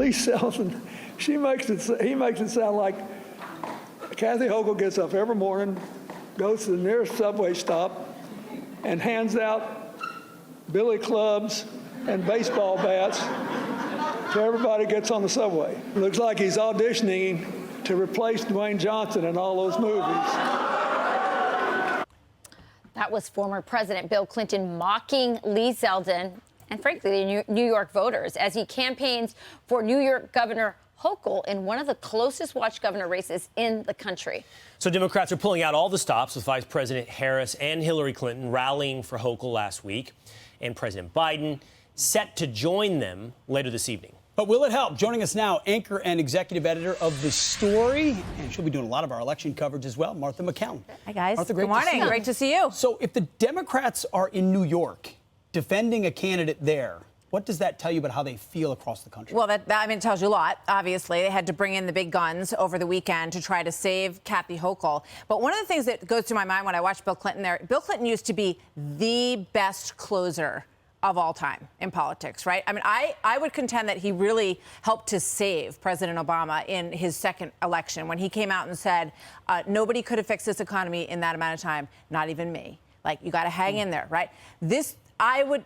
Lee Selden, he makes it sound like Kathy Hochul gets up every morning, goes to the nearest subway stop, and hands out billy clubs and baseball bats to everybody who gets on the subway. It looks like he's auditioning to replace Dwayne Johnson in all those movies. That was former President Bill Clinton mocking Lee Zeldin and, frankly, the New York voters as he campaigns for New York Governor Hochul in one of the closest watched governor races in the country. So Democrats are pulling out all the stops, with Vice President Harris and Hillary Clinton rallying for Hochul last week, and President Biden set to join them later this evening. But will it help? Joining us now, anchor and executive editor of The Story, and she'll be doing a lot of our election coverage as well, Martha MaCallum. Hi, guys. Martha, good morning. Great to see you. So if the Democrats are in New York defending a candidate there, what does that tell you about how they feel across the country? Well, it tells you a lot, obviously. They had to bring in the big guns over the weekend to try to save Kathy Hochul. But one of the things that goes through my mind when I watch Bill Clinton there, Bill Clinton used to be the best closer of all time in politics, right? I mean, I would contend that he really helped to save President Obama in his second election when he came out and said, nobody could have fixed this economy in that amount of time, not even me. Like, you got to hang in there, right? This, I would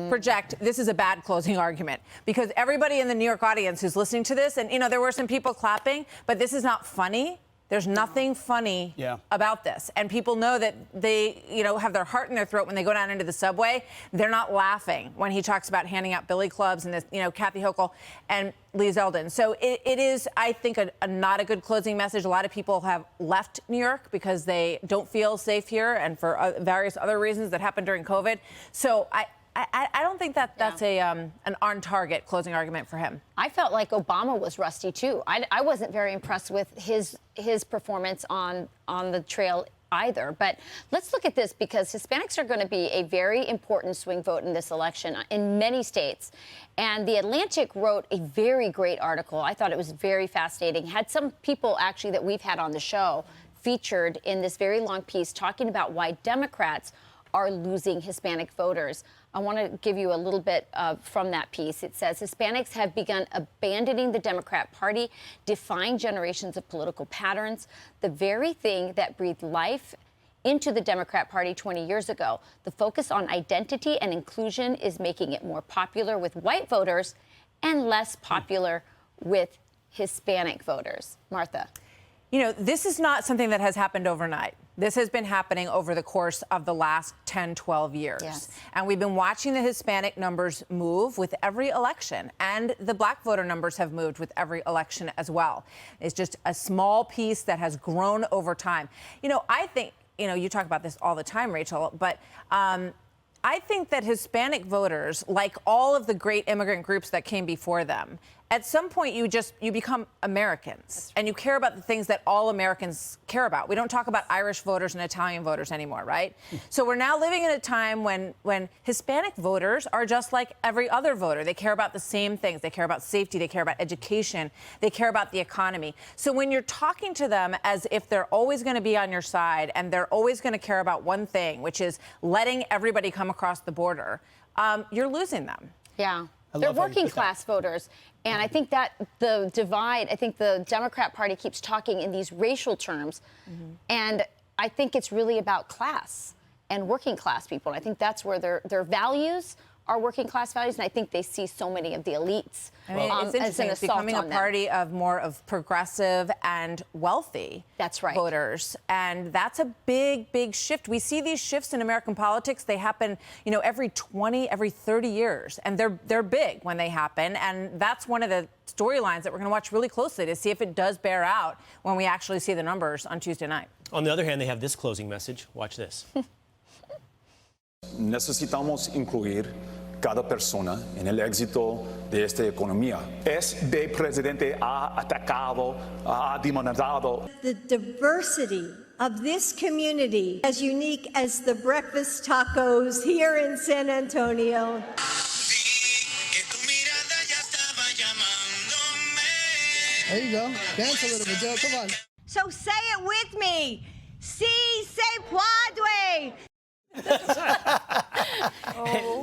project, this is a bad closing argument because everybody in the New York audience who's listening to this, and, you know, there were some people clapping, but this is not funny. There's nothing funny about this. And people know that they, you know, have their heart in their throat when they go down into the subway. They're not laughing when he talks about handing out billy clubs and this, you know, Kathy Hochul and Lee Zeldin. So it is, I think, a not a good closing message. A lot of people have left New York because they don't feel safe here and for various other reasons that happened during COVID. So I don't think that that's an on-target closing argument for him. I felt like Obama was rusty, too. I wasn't very impressed with his performance on the trail either. But let's look at this, because Hispanics are going to be a very important swing vote in this election in many states. And The Atlantic wrote a very great article. I thought it was very fascinating. Had some people actually that we've had on the show featured in this very long piece talking about why Democrats are losing Hispanic voters. I want to give you a little bit from that piece. It says Hispanics have begun abandoning the Democrat Party, defying generations of political patterns, the very thing that breathed life into the Democrat Party 20 years ago. The focus on identity and inclusion is making it more popular with white voters and less popular with Hispanic voters. Martha. You know, this is not something that has happened overnight. This has been happening over the course of the last 10, 12 years. Yes. And we've been watching the Hispanic numbers move with every election. And the black voter numbers have moved with every election as well. It's just a small piece that has grown over time. You know, I think, you know, you talk about this all the time, Rachel, but I think that Hispanic voters, like all of the great immigrant groups that came before them, at some point you become Americans and you care about the things that all Americans care about. We don't talk about Irish voters and Italian voters anymore, right? So we're now living in a time when Hispanic voters are just like every other voter. They care about the same things. They care about safety. They care about education. They care about the economy. So when you're talking to them as if they're always going to be on your side and they're always going to care about one thing, which is letting everybody come across the border, you're losing them. Yeah. They're working class voters. And I think that the divide, I think the Democrat Party keeps talking in these racial terms. And I think it's really about class and working class people. And I think that's where their values are working class values. And I think they see so many of the elites. I mean, it's interesting. It's becoming a party of more of progressive and wealthy voters. And that's a big, big shift. We see these shifts in American politics. They happen, you know, every 20, every 30 years. And they're big when they happen. And that's one of the storylines that we're going to watch really closely to see if it does bear out when we actually see the numbers on Tuesday night. On the other hand, they have this closing message. Watch this. Necesitamos incluir cada persona en el éxito de esta economía. Este presidente ha atacado, ha demonizado. The diversity of this community, as unique as the breakfast tacos here in San Antonio. There you go. Dance a little bit, Joe. Come on. So say it with me. Si se puede.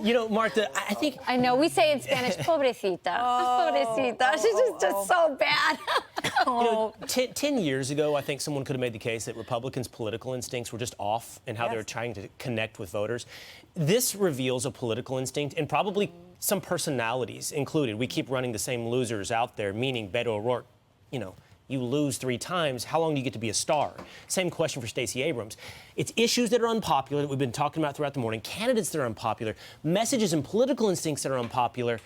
You know, Martha, I think I know we say in Spanish, pobrecita. Pobrecita. She's just so bad. You know, 10 years ago, I think someone could have made the case that Republicans' political instincts were just off in how they were trying to connect with voters. This reveals a political instinct and probably some personalities included. We keep running the same losers out there, meaning Beto O'Rourke, you know, you lose 3 times, how long do you get to be a star? Same question for Stacey Abrams. It's issues that are unpopular that we've been talking about throughout the morning, candidates that are unpopular, messages and political instincts that are unpopular.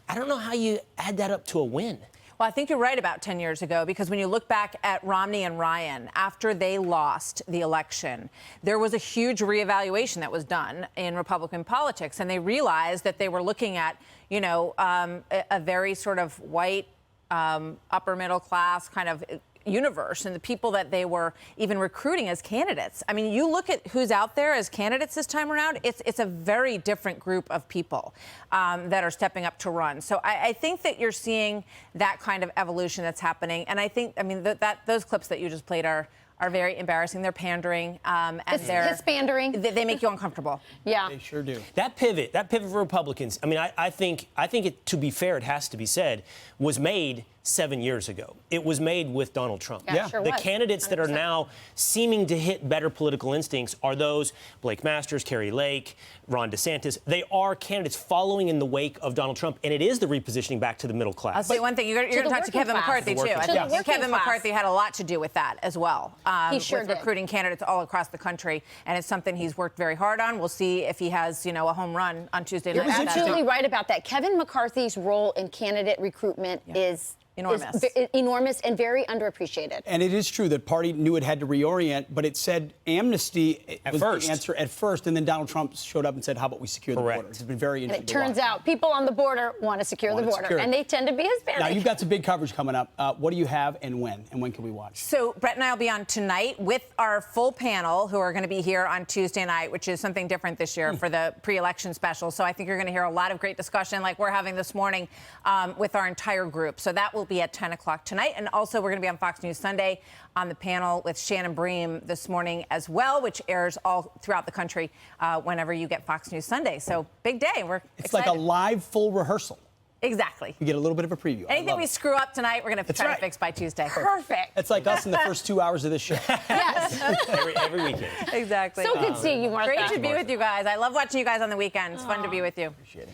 I don't know how you add that up to a win. Well, I think you're right about 10 years ago, because when you look back at Romney and Ryan, after they lost the election, there was a huge reevaluation that was done in Republican politics, and they realized that they were looking at, you know, a very sort of white, upper middle class kind of universe, and the people that they were even recruiting as candidates. I mean, you look at who's out there as candidates this time around, it's a very different group of people that are stepping up to run. So I think that you're seeing that kind of evolution that's happening. And I think, I mean, those clips that you just played are very embarrassing. They're pandering, and It's pandering. They make you uncomfortable. Yeah. They sure do. That pivot for Republicans, I mean, I think it, to be fair, it has to be said, was made 7 years ago. It was made with Donald Trump. Yeah, sure The was. candidates that are 100%. now seeming to hit better political instincts are those Blake Masters, Kerry Lake, Ron DeSantis. They are candidates following in the wake of Donald Trump, and it is the repositioning back to the middle class. I'll say one thing. You're going to talk to working Kevin class. McCarthy, too. To I the think working Kevin class. McCarthy had a lot to do with that as well. He sure with did. recruiting candidates all across the country, and it's something he's worked very hard on. We'll see if he has, you know, a home run on Tuesday night. You're absolutely right about that. Kevin McCarthy's role in candidate recruitment is Enormous. enormous and very underappreciated. And it is true that party knew it had to reorient, but it said amnesty was first. the answer at first, and then Donald Trump showed up and said, how about we secure the border? It's been very And interesting. it turns out people on the border want to secure the border, and they tend to be Hispanic. Now, you've got some big coverage coming up. What do you have and when can we watch? So Brett and I will be on tonight with our full panel, who are going to be here on Tuesday night, which is something different this year for the pre-election special. So I think you're going to hear a lot of great discussion like we're having this morning with our entire group. So that will be at 10 o'clock tonight. And also we're going to be on Fox News Sunday on the panel with Shannon Bream this morning as well, which airs all throughout the country whenever you get Fox News Sunday. So big day. We're It's excited. like a live full rehearsal. Exactly. You get a little bit of a preview. I Anything love we it. screw up tonight, we're going to try right. to fix by Tuesday. Perfect. It's like us in the first 2 hours of this show. Yes. every weekend. Exactly. So good seeing you, Martha. Great to be with you guys. I love watching you guys on the weekend. It's fun to be with you. Appreciate it.